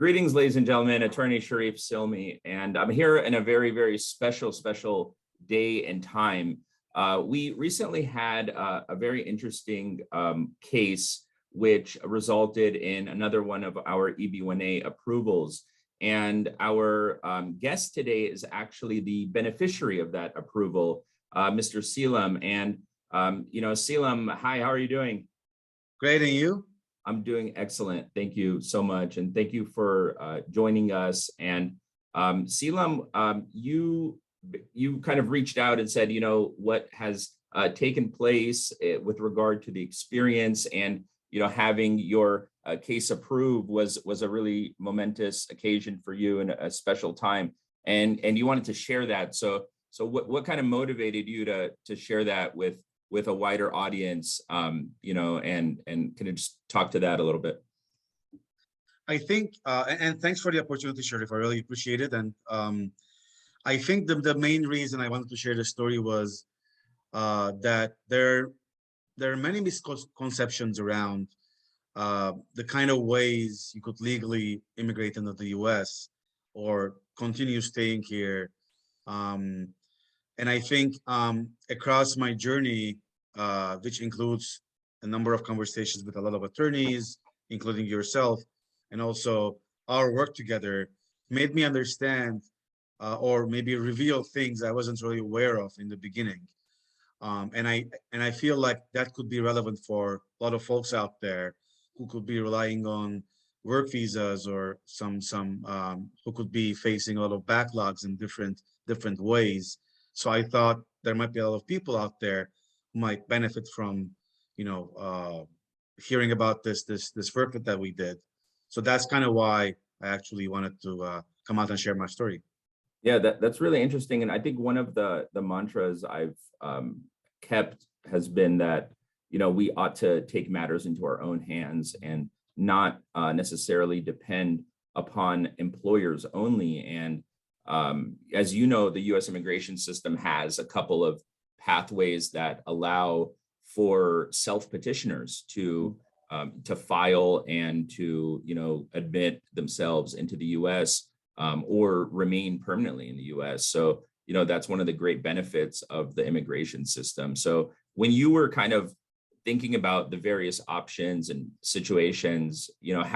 Greetings, ladies and gentlemen, Attorney Sharif Silmi, and I'm here in a very, very special day and time. We recently had a very interesting case which resulted in another one of our EB1A approvals. And our guest today is actually the beneficiary of that approval, Mr. Silmi. And, Silmi, hi, how are you doing? Great, and you? I'm doing excellent. Thank you so much. And thank you for joining us. And Silmi, you kind of reached out and said, what has taken place with regard to the experience and, having your case approved was a really momentous occasion for you and a special time. And you wanted to share that. So what kind of motivated you to share that with a wider audience, and can you just talk to that a little bit? I think, and thanks for the opportunity, Sharif. I really appreciate it. And I think the main reason I wanted to share the story was that there are many misconceptions around the kind of ways you could legally immigrate into the US or continue staying here. And I think across my journey, which includes a number of conversations with a lot of attorneys, including yourself, and also our work together, made me understand or maybe reveal things I wasn't really aware of in the beginning. And I feel like that could be relevant for a lot of folks out there who could be relying on work visas or some who could be facing a lot of backlogs in different ways. So I thought there might be a lot of people out there who might benefit from, hearing about this work that we did. So that's kind of why I actually wanted to come out and share my story. Yeah, that's really interesting. And I think one of the mantras I've kept has been that, we ought to take matters into our own hands and not necessarily depend upon employers only. And as you know, the U.S. immigration system has a couple of pathways that allow for self-petitioners to file and to admit themselves into the U.S. Or remain permanently in the U.S. So that's one of the great benefits of the immigration system. So when you were kind of thinking about the various options and situations,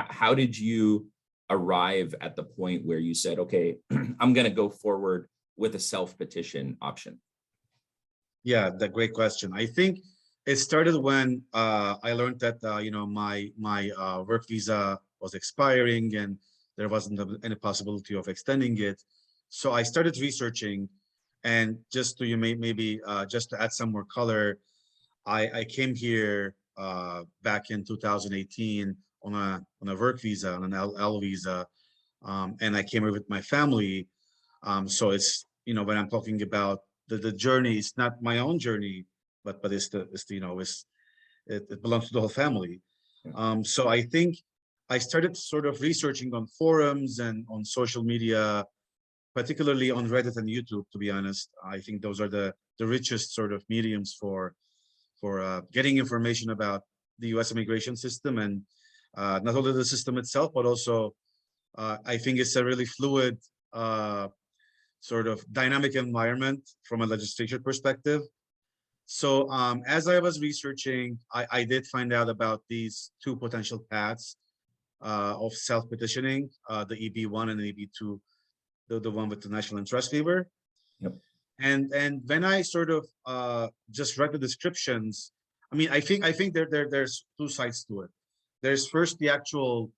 how did you arrive at the point where you said, okay, I'm going to go forward with a self-petition option? Yeah, that's a great question. I think it started when I learned that, my work visa was expiring and there wasn't any possibility of extending it. So I started researching, and just to maybe just to add some more color, I came here back in 2018 on a work visa, on an L visa, and I came here with my family. So it's when I'm talking about the journey, it's not my own journey, but it belongs to the whole family. So I think I started sort of researching on forums and on social media, particularly on Reddit and YouTube. To be honest, I think those are the richest sort of mediums for getting information about the U.S. immigration system, and not only the system itself, but also I think it's a really fluid, sort of dynamic environment from a legislature perspective. So as I was researching, I did find out about these two potential paths of self-petitioning, the EB1 and the EB2, the one with the national interest waiver. Yep. And when I sort of just read the descriptions, I think there's two sides to it. There's first the actual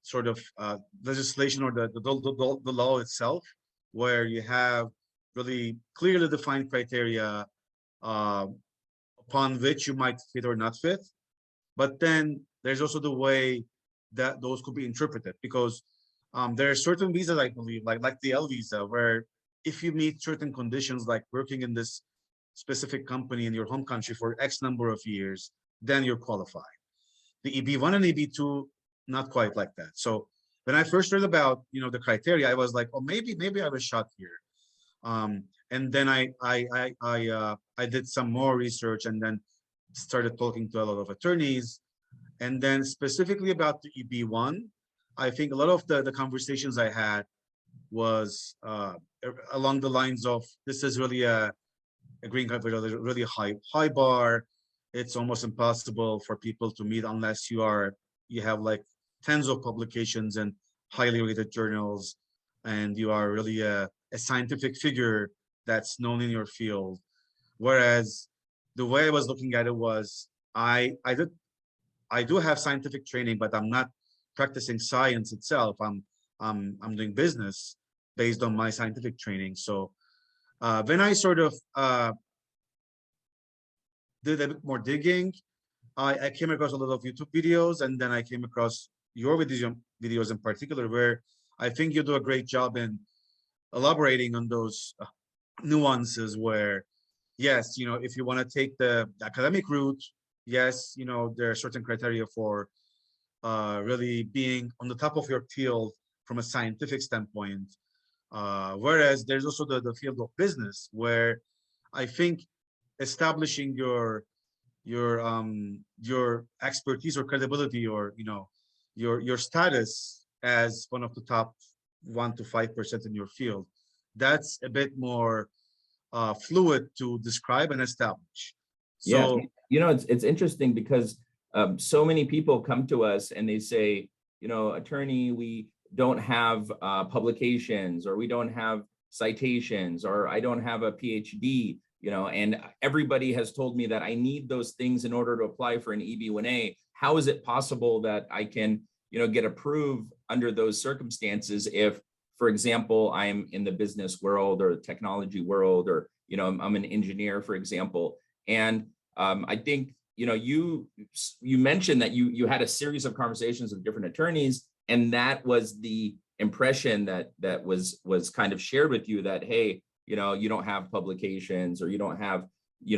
sort of legislation or the law itself, where you have really clearly defined criteria upon which you might fit or not fit. But then there's also the way that those could be interpreted, because there are certain visas, I believe, like the L visa, where if you meet certain conditions, like working in this specific company in your home country for X number of years, then you're qualified. The EB1 and EB2, not quite like that. So when I first heard about the criteria, I was like, oh, maybe I have a shot here. And then I did some more research and then started talking to a lot of attorneys. And then specifically about the EB1, I think a lot of the conversations I had was along the lines of, this is really a green card with a really high bar. It's almost impossible for people to meet unless you have like tens of publications and highly rated journals, and you are really a scientific figure that's known in your field. Whereas the way I was looking at it was, I do have scientific training, but I'm not practicing science itself. I'm doing business based on my scientific training. So when I sort of did a bit more digging, I came across a lot of YouTube videos, and then I came across your videos in particular, where I think you do a great job in elaborating on those nuances where, yes, if you want to take the academic route, yes, there are certain criteria for really being on the top of your field from a scientific standpoint. Whereas there's also the field of business, where I think establishing your expertise or credibility, or your status as one of the top 1 to 5% in your field, that's a bit more fluid to describe and establish. Yeah, So it's interesting because so many people come to us and they say, attorney, we don't have publications, or we don't have citations, or I don't have a PhD, and everybody has told me that I need those things in order to apply for an EB1A. How is it possible that I can, get approved under those circumstances if, for example, I'm in the business world or technology world, or, I'm an engineer, for example. And I think, you mentioned that you had a series of conversations with different attorneys, and that was the impression that was kind of shared with you, that, hey, you don't have publications, or you don't have,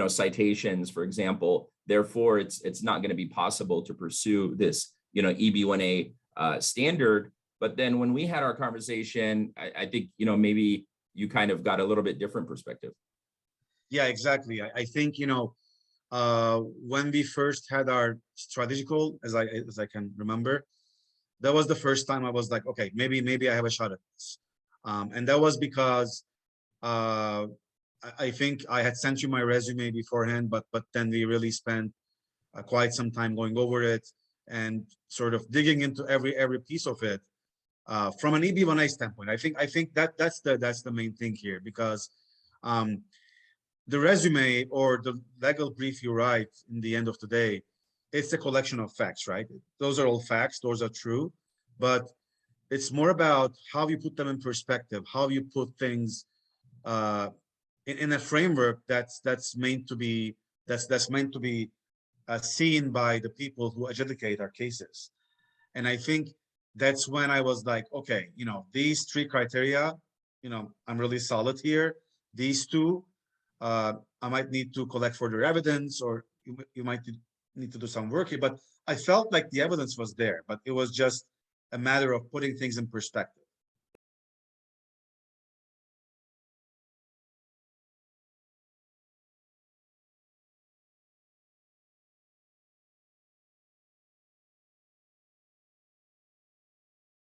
citations, for example. Therefore, it's not going to be possible to pursue this, EB1A standard. But then when we had our conversation, I think, maybe you kind of got a little bit different perspective. yeah, exactly. I think, when we first had our strategic call, as I can remember, that was the first time I was like, okay, maybe I have a shot at this. And that was because I think I had sent you my resume beforehand, but then we really spent quite some time going over it and sort of digging into every piece of it from an EB1A standpoint. I think that's the main thing here, because the resume or the legal brief you write, in the end of the day, it's a collection of facts, right? Those are all facts, those are true, but it's more about how you put them in perspective, how you put things in a framework that's meant to be seen by the people who adjudicate our cases. And I think that's when I was like, okay, these 3 criteria, I'm really solid here. These 2, I might need to collect further evidence, or you might need to do some work here. But I felt like the evidence was there, but it was just a matter of putting things in perspective.